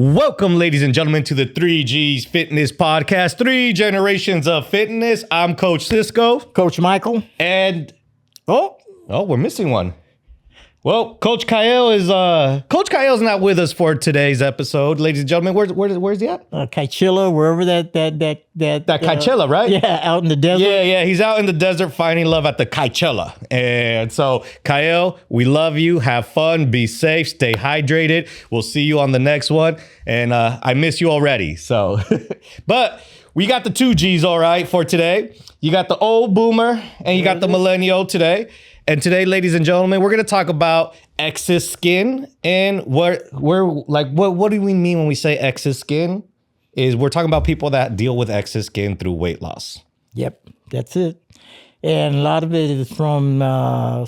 Welcome, ladies and gentlemen, to the 3G's Fitness Podcast, 3 generations of fitness. I'm Coach Cisco. Coach Michael. And, we're missing one. Well, Coach Kyle Kyle's not with us for today's episode. Ladies and gentlemen, where's he at? Kaichilla, wherever that Kaichilla, right? Yeah, out in the desert. Yeah, he's out in the desert finding love at the Kaichilla. And so, Kyle, we love you. Have fun, be safe, stay hydrated. We'll see you on the next one. And I miss you already. So, but we got the 2Gs all right for today. You got the old boomer and you got the millennial today. And today, ladies and gentlemen, we're going to talk about excess skin. And what do we mean when we say excess skin? Is we're talking about people that deal with excess skin through weight loss. Yep, that's it. And a lot of it is from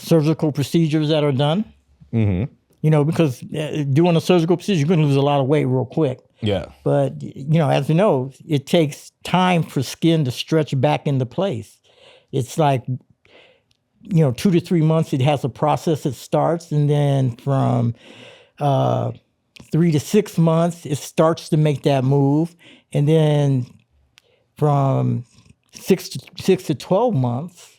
surgical procedures that are done. Mm-hmm. You know, because doing a surgical procedure, you're going to lose a lot of weight real quick. Yeah. But, you know, as you know, it takes time for skin to stretch back into place. It's like, 2 to 3 months, it has a process that starts. And then from 3 to 6 months, it starts to make that move. And then from 6 to 12 months,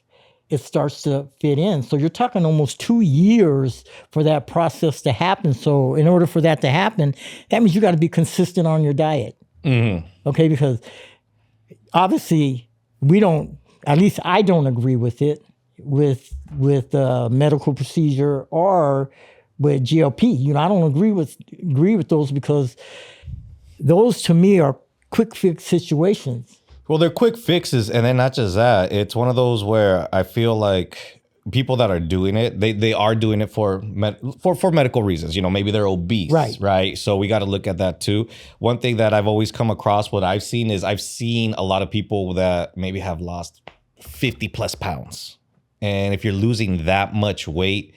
it starts to fit in. So you're talking almost 2 years for that process to happen. So in order for that to happen, that means you got to be consistent on your diet. Mm-hmm. Okay, because obviously at least I don't agree with it. With medical procedure or with GLP. I don't agree with those because those to me are quick fix situations. Well, they're quick fixes, and then not just that. It's one of those where I feel like people that are doing it, they are doing it for medical reasons. Maybe they're obese, right? So we got to look at that too. One thing that I've always come across, what I've seen is I've seen a lot of people that maybe have lost 50 plus pounds. And if you're losing that much weight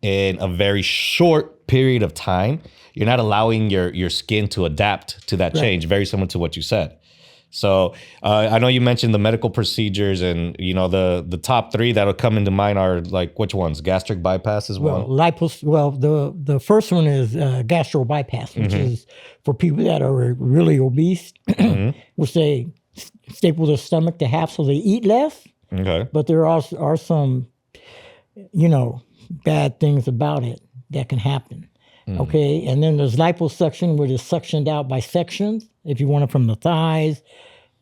in a very short period of time, you're not allowing your skin to adapt to that change, very similar to what you said. So I know you mentioned the medical procedures and, the top 3 that'll come into mind are like, which ones? Gastric bypass is one? The first one is gastro bypass, which is for people that are really obese, which they staple their stomach to half so they eat less. Okay. But there are some, bad things about it that can happen. Mm-hmm. Okay. And then there's liposuction, where it's suctioned out by sections. If you want it from the thighs,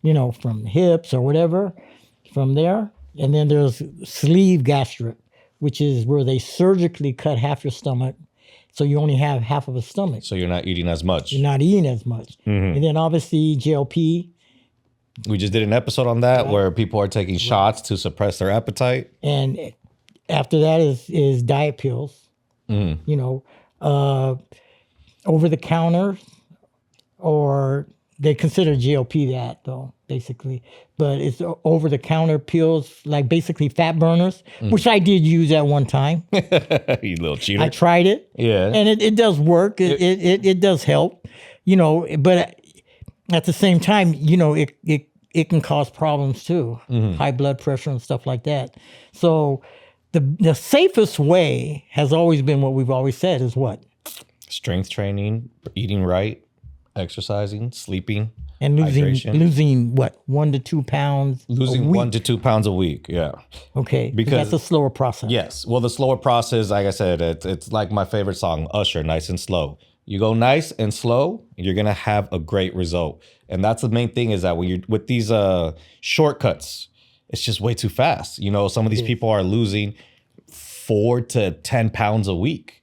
from hips or whatever, from there. And then there's sleeve gastric, which is where they surgically cut half your stomach. So you only have half of a stomach. So you're not eating as much. You're not eating as much. Mm-hmm. And then obviously GLP. We just did an episode on that where people are taking shots to suppress their appetite. And after that is diet pills, over the counter, or they consider GLP that though, basically. But it's over the counter pills, like basically fat burners, which I did use at one time. You little cheater. I tried it. Yeah. And it does work. It does help, but at the same time, it can cause problems too, high blood pressure and stuff like that. So the safest way has always been what we've always said is what? Strength training, eating right, exercising, sleeping, and losing what, 1 to 2 pounds. Losing 1 to 2 pounds a week, yeah. Okay, because that's a slower process. Yes, well, the slower process, like I said, it's like my favorite song, Usher, Nice and Slow. You go nice and slow, you're gonna have a great result. And that's the main thing, is that when you're with these shortcuts, it's just way too fast. Some of these people are losing 4 to 10 pounds a week,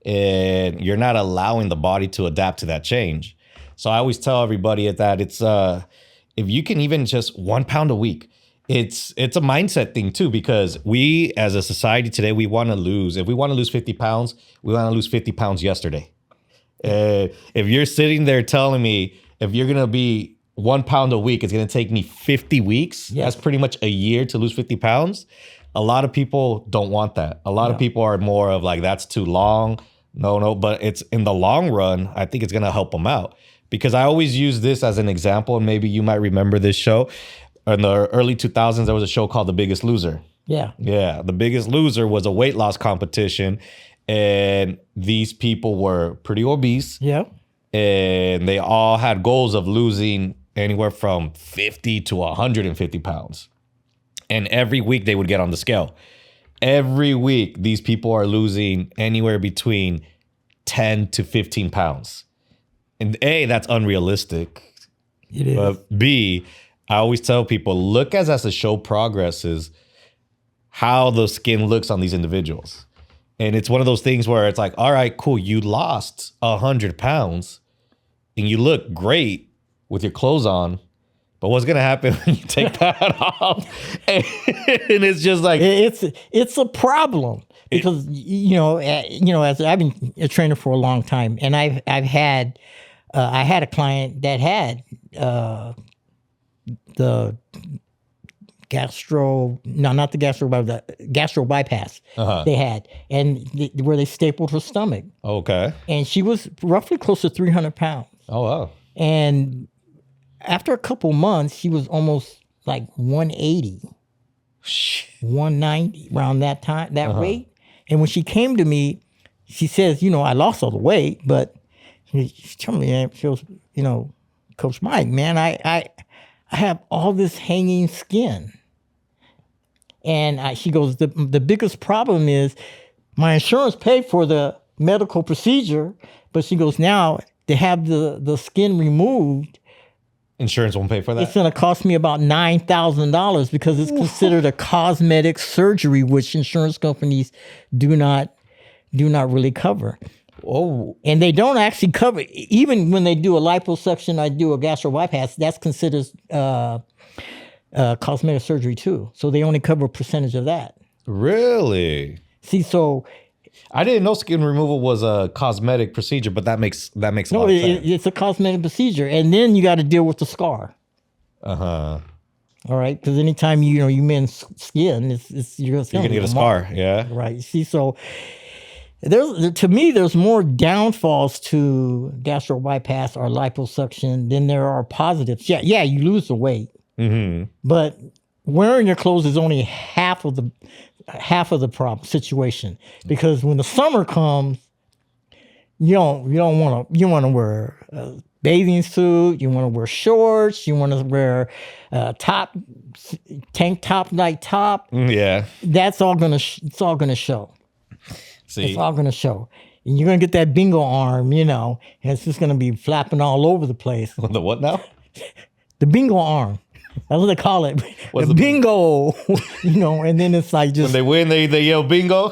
and you're not allowing the body to adapt to that change. So I always tell everybody that it's if you can even just 1 pound a week, it's a mindset thing too, because we as a society today, we want to lose. If we want to lose 50 pounds, we want to lose 50 pounds yesterday. If you're sitting there telling me if you're going to be 1 pound a week, it's going to take me 50 weeks. Yes. That's pretty much a year to lose 50 pounds. A lot of people don't want that. A lot of people are more of like, that's too long. No, but it's in the long run, I think it's going to help them out, because I always use this as an example. And maybe you might remember this show in the early 2000s. There was a show called The Biggest Loser. Yeah. The Biggest Loser was a weight loss competition. And these people were pretty obese. Yeah. and they all had goals of losing anywhere from 50 to 150 pounds. And every week they would get on the scale. Every week, these people are losing anywhere between 10 to 15 pounds. And A, that's unrealistic. It is. But B, I always tell people, look as the show progresses, how the skin looks on these individuals. And it's one of those things where it's like, all right, cool, you lost 100 pounds and you look great with your clothes on. But what's gonna happen when you take that off? And it's just like it's a problem because as I've been a trainer for a long time, and I had a client that had the not the gastro, but the gastro bypass they had, and where they stapled her stomach. Okay. And she was roughly close to 300 pounds. Oh wow. And after a couple months, she was almost like 180, 190 around that time, that weight. And when she came to me, she says, I lost all the weight, but she told me, she was, Coach Mike, man, I have all this hanging skin. And she goes, the biggest problem is my insurance paid for the medical procedure, but she goes, now to have the skin removed, insurance won't pay for that? It's going to cost me about $9,000 because it's considered a cosmetic surgery, which insurance companies do not really cover. Oh. And they don't actually cover, even when they do a liposuction, I do a gastro bypass, that's considered cosmetic surgery too. So they only cover a percentage of that. Really? See, so I didn't know skin removal was a cosmetic procedure, but that makes a lot of sense. It's a cosmetic procedure, and then you got to deal with the scar. All right, because anytime you mend skin, you're gonna get a scar. Yeah. Right. See, so to me, there's more downfalls to gastro bypass or liposuction than there are positives. Yeah, you lose the weight, but wearing your clothes is only half of the problem situation, because when the summer comes, you want to wear a bathing suit, you want to wear shorts, you want to wear tank top, night top. Yeah, that's all gonna it's all gonna show. See, it's all gonna show. And you're gonna get that bingo arm, and it's just gonna be flapping all over the place. The what now? The bingo arm. That's what they call it. What's the bingo, and then it's like just... When they win, they yell bingo.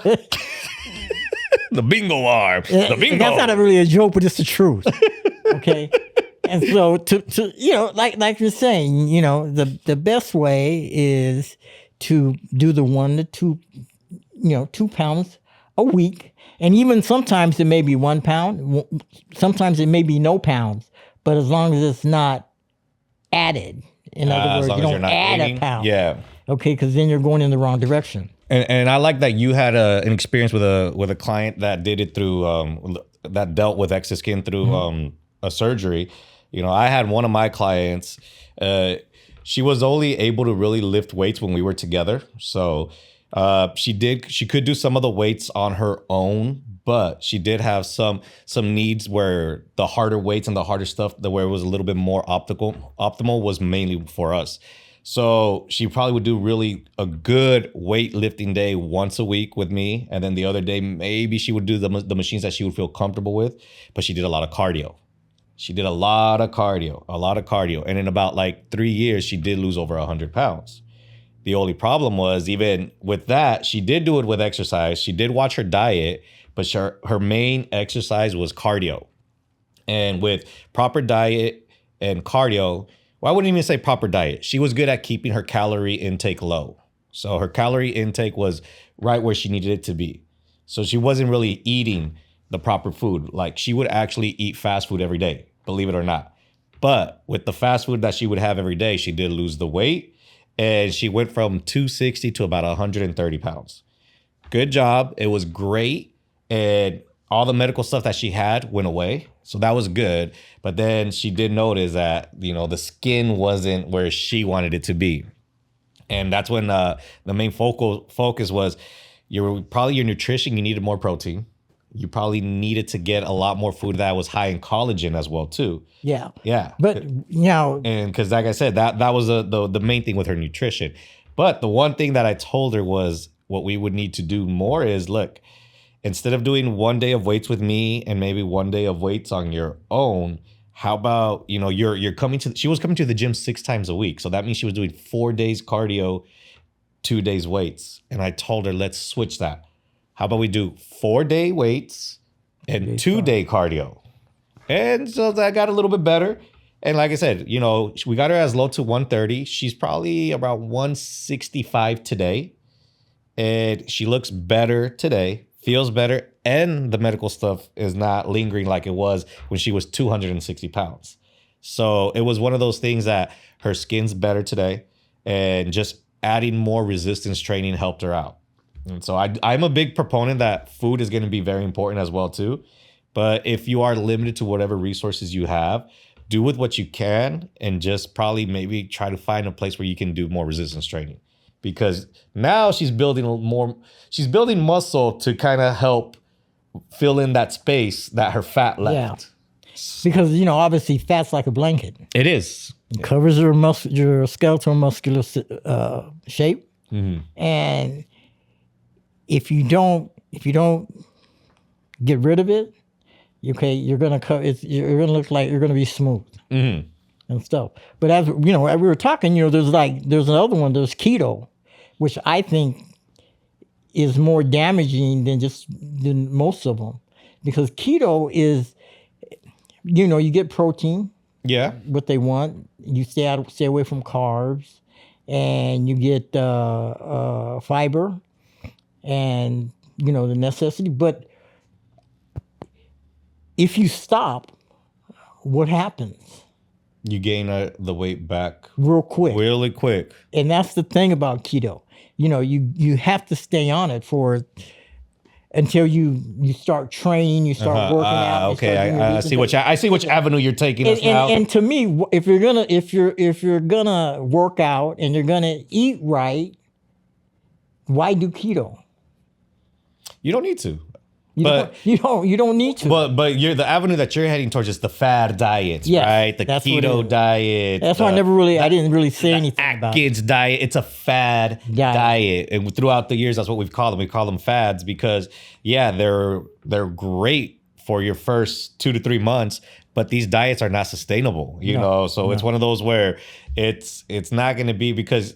The bingo arm. The bingo. That's not really a joke, but it's the truth. Okay? And so, to like you're saying, the best way is to do the 1 to 2 pounds a week. And even sometimes it may be 1 pound. Sometimes it may be no pounds. But as long as it's not added. In other words, you don't add a pound. Yeah. Okay, because then you're going in the wrong direction. And I like that you had an experience with a client that did it through that dealt with excess skin through a surgery. I had one of my clients. She was only able to really lift weights when we were together. So she could do some of the weights on her own, but she did have some needs where the harder weights and the harder stuff, where it was a little bit more optimal was mainly for us. So she probably would do really a good weightlifting day once a week with me. And then the other day, maybe she would do the machines that she would feel comfortable with, but she did a lot of cardio. And in about like 3 years, she did lose over 100 pounds. The only problem was, even with that, she did do it with exercise. She did watch her diet, but her main exercise was cardio. And with proper diet and cardio, well, I wouldn't even say proper diet. She was good at keeping her calorie intake low. So her calorie intake was right where she needed it to be. So she wasn't really eating the proper food. Like, she would actually eat fast food every day, believe it or not. But with the fast food that she would have every day, she did lose the weight. And she went from 260 to about 130 pounds. Good job. It was great. And all the medical stuff that she had went away. So that was good. But then she did notice that, the skin wasn't where she wanted it to be. And that's when the main focus was, probably your nutrition. You needed more protein. you probably needed to get a lot more food that was high in collagen as well too. Yeah. Yeah. But And because like I said, that was the main thing with her nutrition. But the one thing that I told her was what we would need to do more is, look, instead of doing 1 day of weights with me and maybe 1 day of weights on your own, how about, you're coming to, she was coming to the gym 6 times a week. So that means she was doing 4 days cardio, 2 days weights. And I told her, let's switch that. How about we do 4-day weights and 2-day cardio? And so that got a little bit better. And like I said, we got her as low to 130. She's probably about 165 today. And she looks better today, feels better. And the medical stuff is not lingering like it was when she was 260 pounds. So it was one of those things that her skin's better today. And just adding more resistance training helped her out. And so I'm a big proponent that food is going to be very important as well too. But if you are limited to whatever resources you have, do with what you can and just probably maybe try to find a place where you can do more resistance training. Because now she's building muscle to kind of help fill in that space that her fat left. Yeah. Because, obviously fat's like a blanket. It is. It covers your skeletal muscular shape. Mm-hmm. And if you don't get rid of it, okay, you're gonna look like you're gonna be smooth and stuff. But as we were talking, there's another one. There's keto, which I think is more damaging than most of them, because keto is, you get protein. Yeah. What they want. You stay away from carbs, and you get fiber. And the necessity, but if you stop, what happens? You gain the weight back really quick. And that's the thing about keto. You have to stay on it until you start training, you start working out. Okay, I see which avenue you're taking us now. And to me, if you're gonna work out and you're gonna eat right, why do keto? You don't need to. You don't need to. But you're the avenue that you're heading towards is the fad diets, right? The keto diet. That's why I didn't really say anything about Atkins diet. It's a fad diet. And throughout the years, that's what we've called them. We call them fads because they're great for your first 2 to 3 months, but these diets are not sustainable, So it's one of those where it's not going to be, because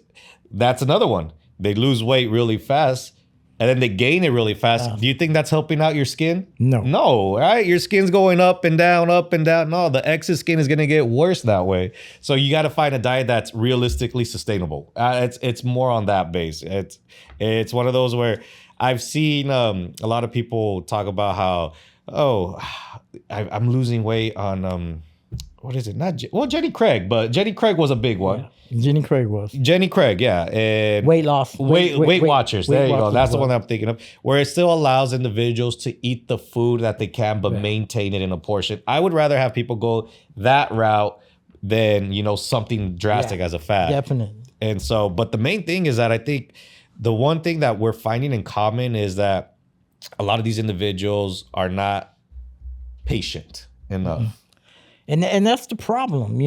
that's another one. They lose weight really fast. And then they gain it really fast. Do you think that's helping out your skin? No, right? Your skin's going up and down, up and down. No, the excess skin is going to get worse that way. So you got to find a diet that's realistically sustainable. It's more on that base. It's one of those where I've seen a lot of people talk about how, I'm losing weight on what is it? Jenny Craig, but Jenny Craig was a big one. Yeah. Jenny Craig, yeah. And Weight loss. Weight Watchers. There you go. That's the one that I'm thinking of, where it still allows individuals to eat the food that they can, but maintain it in a portion. I would rather have people go that route than, something drastic as a fad. Definitely. And so, but the main thing is that I think the one thing that we're finding in common is that a lot of these individuals are not patient enough. Mm-hmm. And that's the problem,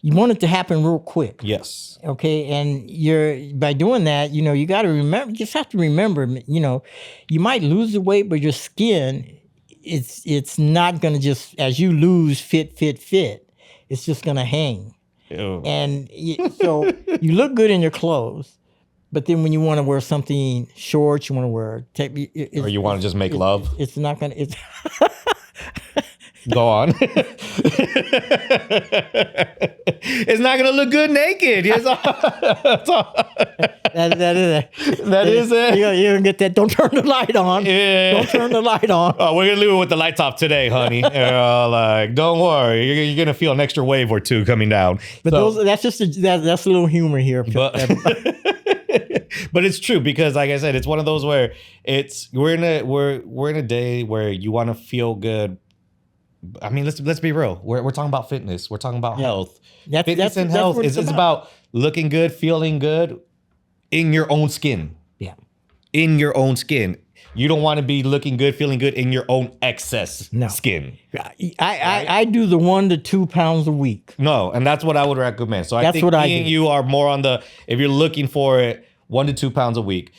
you want it to happen real quick. Yes. Okay. And by doing that, you got to remember, just have to remember, you might lose the weight, but your skin, it's not going to just, as you lose fit, it's just going to hang. Ew. And so you look good in your clothes, but then when you want to wear something short, you want to wear, or you want to just make love. It's not going to, Go on. It's not gonna look good naked. That is it. You're gonna get that. Don't turn the light on. Yeah. Don't turn the light on. Oh, we're gonna leave it with the lights off today, honey. Don't worry. You're gonna feel an extra wave or two coming down. But that's just that's a little humor here. But it's true, because like I said, it's one of those where we're in a day where you want to feel good. I mean, let's be real. We're talking about fitness. We're talking about health. Fitness and health is about looking good, feeling good in your own skin. Yeah. In your own skin. You don't want to be looking good, feeling good in your own excess skin. I do the 1 to 2 pounds a week. No, and that's what I would recommend. So I think me and you are more on the, if you're looking for it, 1 to 2 pounds a week.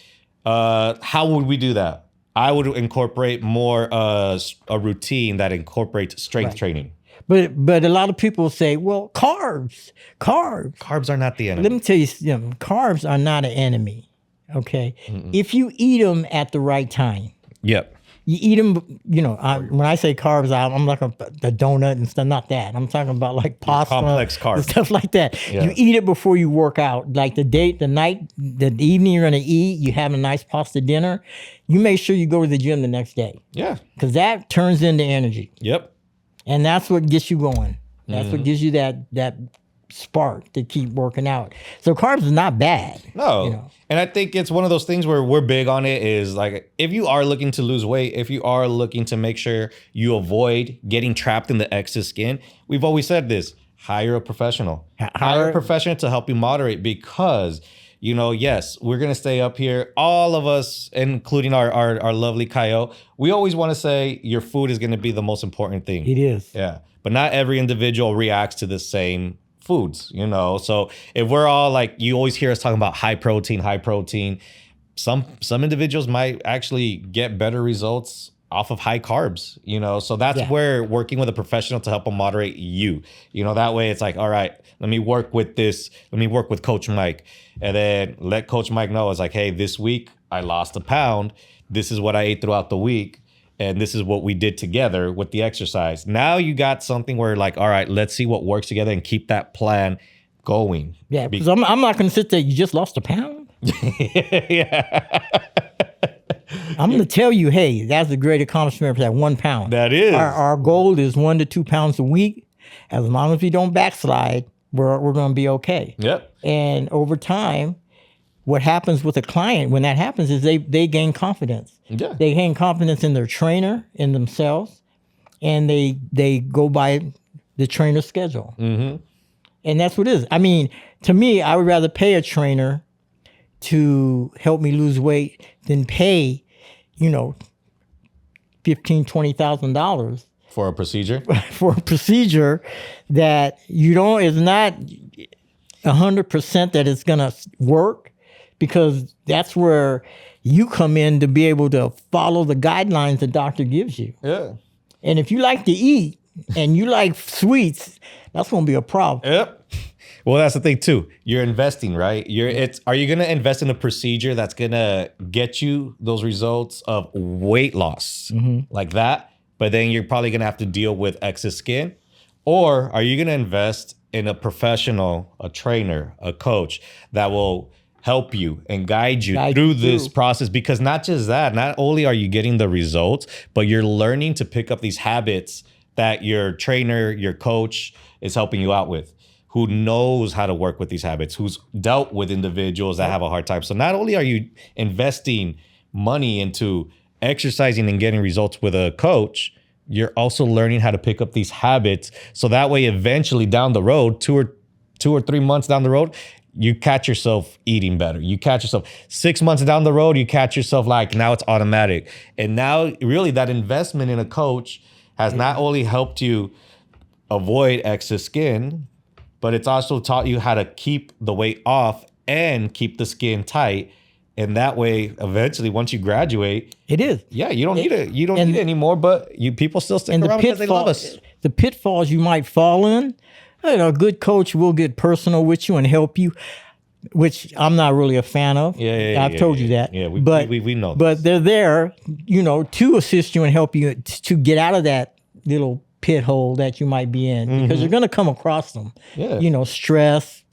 How would we do that? I would incorporate more a routine that incorporates strength training. But a lot of people say, well, carbs. Carbs are not the enemy. Let me tell you, carbs are not an enemy. Okay, if you eat them at the right time. Yep. You eat them, when I say carbs, I'm like the donut and stuff, not that. I'm talking about like pasta. Complex carbs. And stuff like that. Yeah. You eat it before you work out. Like the evening you're going to eat, you have a nice pasta dinner. You make sure you go to the gym the next day. Yeah. Because that turns into energy. Yep. And that's what gets you going. That's what gives you that spark to keep working out. So carbs is not bad. No. And I think it's one of those things where we're big on it is like, if you are looking to lose weight, if you are looking to make sure you avoid getting trapped in the excess skin, we've always said this, hire a professional. Hire a professional to help you moderate because, yes, we're going to stay up here. All of us, including our lovely Kaio, we always want to say your food is going to be the most important thing. It is. Yeah. But not every individual reacts to the same foods, so if we're all like, you always hear us talking about high protein, some individuals might actually get better results off of high carbs, so that's where working with a professional to help them moderate that way it's like, all right, let me work with Coach Mike, and then let Coach Mike know it's like, hey, this week I lost a pound, this is what I ate throughout the week, and this is what we did together with the exercise. Now you got something where like, all right, let's see what works together and keep that plan going. Yeah, because I'm not going to sit there, you just lost a pound? Yeah. I'm going to tell you, hey, that's a great accomplishment for that 1 pound. That is. Our goal is 1 to 2 pounds a week. As long as we don't backslide, we're going to be okay. Yep. And over time, what happens with a client when that happens is they gain confidence. Yeah. They gain confidence in their trainer, in themselves, and they go by the trainer's schedule. Mm-hmm. And that's what it is. I mean, to me, I would rather pay a trainer to help me lose weight than pay, $15,000-$20,000 for a procedure. For a procedure that is not 100% that it's gonna work, because that's where you come in to be able to follow the guidelines the doctor gives you. Yeah. And if you like to eat and you like sweets, that's going to be a problem. Yep. Well, that's the thing too. You're investing, right? Are you going to invest in a procedure that's going to get you those results of weight loss like that? But then you're probably going to have to deal with excess skin. Or are you going to invest in a professional, a trainer, a coach that will help you and guide you through this process? Because not just that, not only are you getting the results, but you're learning to pick up these habits that your trainer, your coach is helping you out with, who knows how to work with these habits, who's dealt with individuals that have a hard time. So not only are you investing money into exercising and getting results with a coach, you're also learning how to pick up these habits. So that way, eventually down the road, two or 3 months down the road, you catch yourself eating better. You catch yourself 6 months down the road, you catch yourself like, now it's automatic. And now really that investment in a coach has not only helped you avoid excess skin, but it's also taught you how to keep the weight off and keep the skin tight. And that way, eventually, once you graduate, it is. Yeah, you don't need it. You don't need it anymore. But people still stick around because they love us. The pitfalls you might fall in, a good coach will get personal with you and help you, which I'm not really a fan of. I've told you that. Yeah, we know. But they're there, to assist you and help you to get out of that little pit hole that you might be in, because you're going to come across them. Yeah. Stress,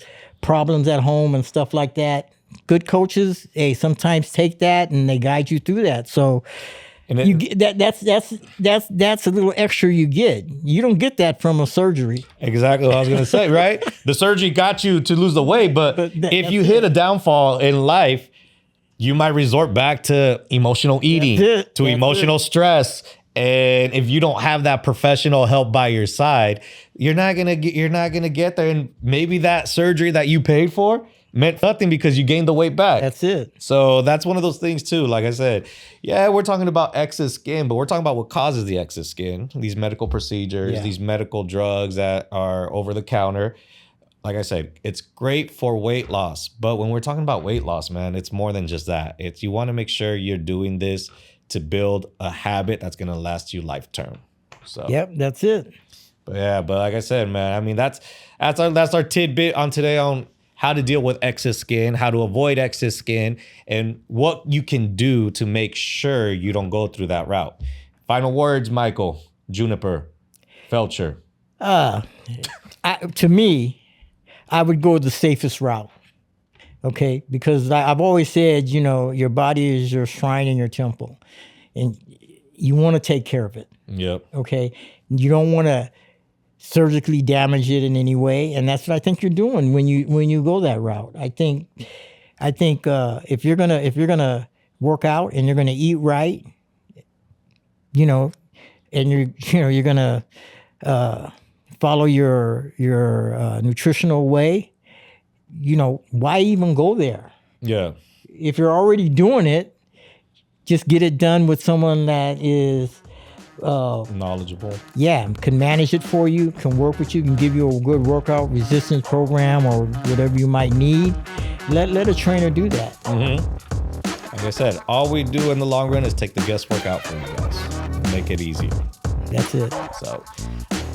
problems at home and stuff like that. Good coaches, sometimes take that and they guide you through that. So you get that's a little extra you get. You don't get that from a surgery. Exactly what I was going to say, right? The surgery got you to lose the weight, but if you hit a downfall in life, you might resort back to emotional eating, to emotional stress. And if you don't have that professional help by your side, you're not gonna get there. And maybe that surgery that you paid for, meant nothing because you gained the weight back. That's it. So that's one of those things too. Like I said, yeah, we're talking about excess skin, but we're talking about what causes the excess skin. These medical procedures, Yeah. these medical drugs that are over the counter. Like I said, it's great for weight loss. But when we're talking about weight loss, man, it's more than just that. It's you want to make sure you're doing this to build a habit that's going to last you life term. So Yep, that's it. but yeah, but like I said, man, I mean that's our tidbit on today on how to deal with excess skin, how to avoid excess skin, and what you can do to make sure you don't go through that route. Final words, Michael, Juniper, Felcher. To me, I would go the safest route. Okay, because I've always said, your body is your shrine and your temple, and you want to take care of it. Yep. Okay, you don't want to surgically damage it in any way, and that's what I think you're doing when you go that route. I think if you're gonna work out and you're gonna eat right, and you're gonna follow your nutritional way, why even go there? Yeah. If you're already doing it, just get it done with someone that is Knowledgeable. can manage it for you, can work with you, can give you a good workout resistance program or whatever you might need. Let a trainer do that. Like I said, all we do in the long run is take the guesswork out for you guys and make it easier. That's it. So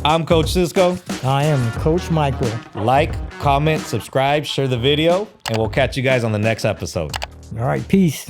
I'm Coach Cisco. I am Coach Michael. Like, comment, subscribe, share the video, and we'll catch you guys on the next episode. All right, peace.